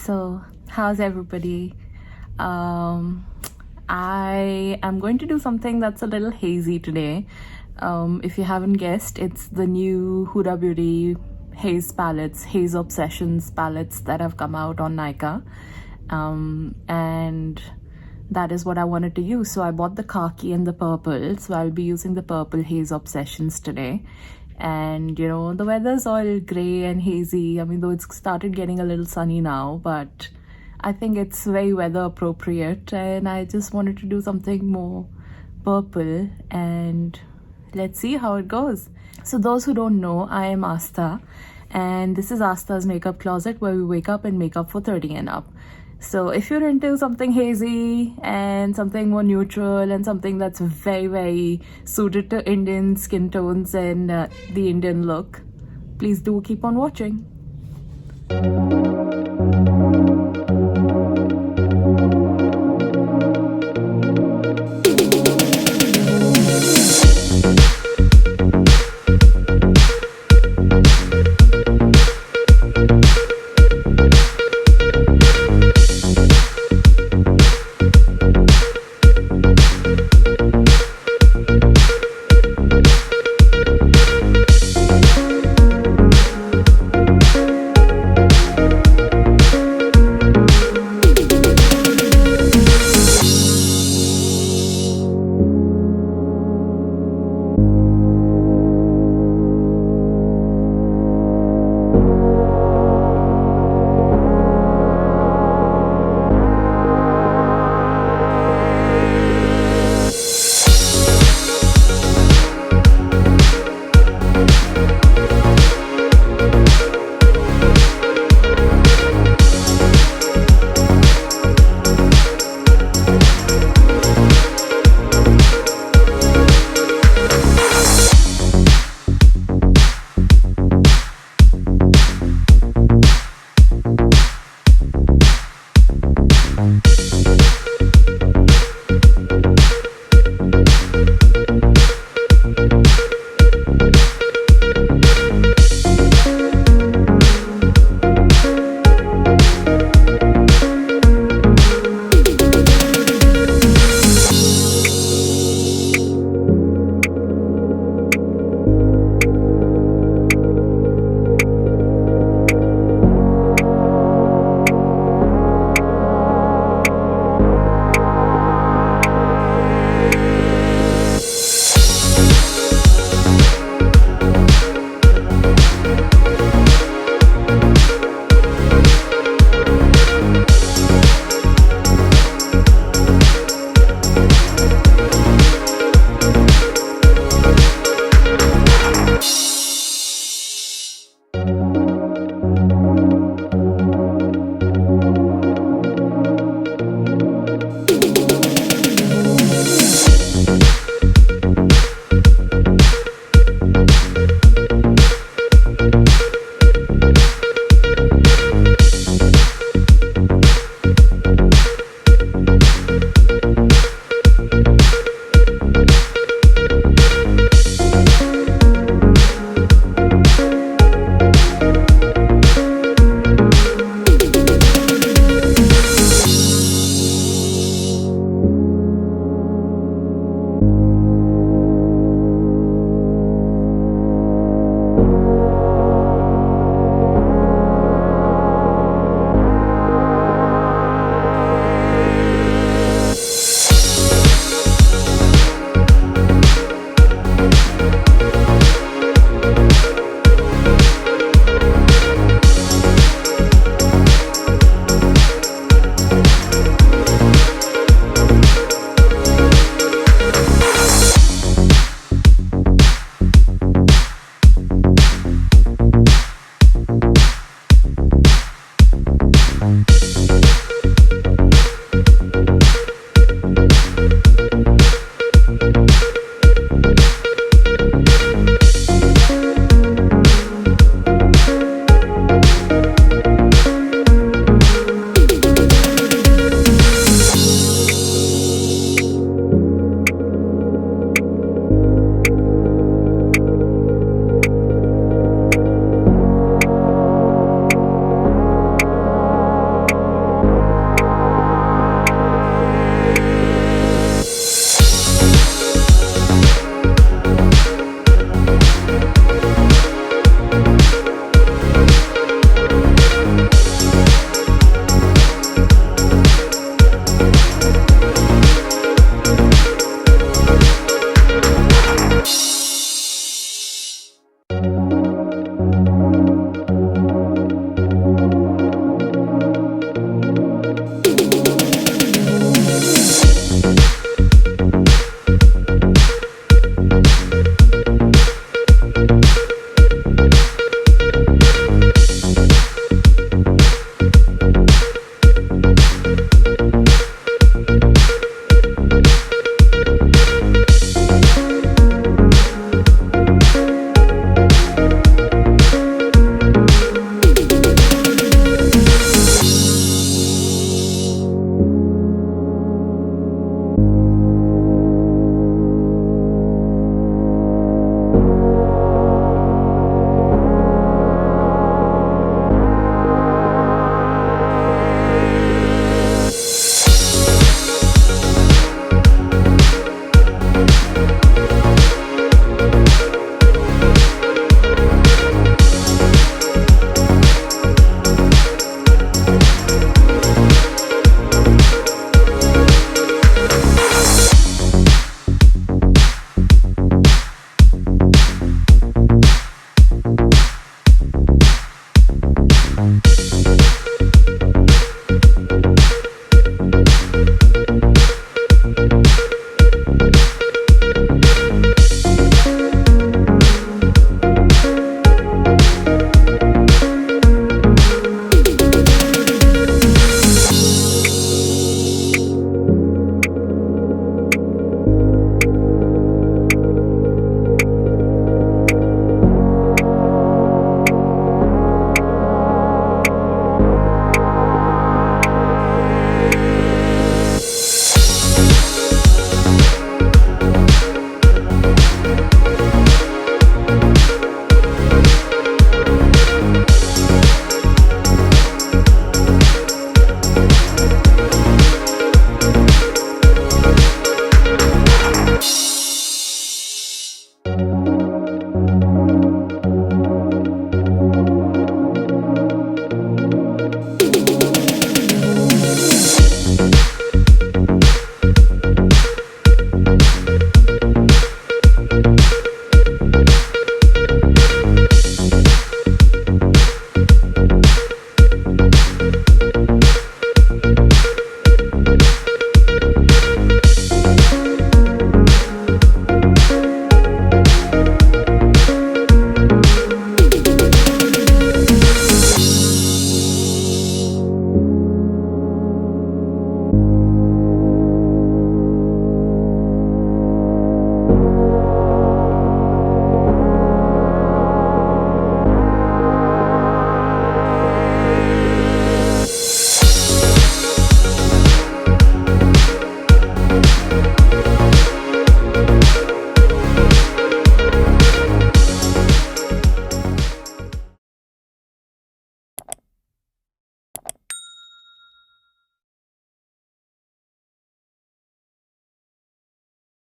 So how's everybody? I am going to do something that's a little hazy today. If you haven't guessed, it's the new Huda Beauty Haze palettes, Haze Obsessions palettes that have come out on Nykaa. And that is what I wanted to use. So I bought the khaki and the purple. So I'll be using the purple Haze Obsessions today. And you know, the weather's all grey and hazy. I mean, though it's started getting a little sunny now, but I think it's very weather appropriate, and I just wanted to do something more purple, and let's see how it goes. So those who don't know, I am Aastha, and this is Aastha's makeup closet, where we wake up and make up for 30 and up. So if you're into something hazy and something more neutral and something that's very, very suited to Indian skin tones and the Indian look, please do keep on watching.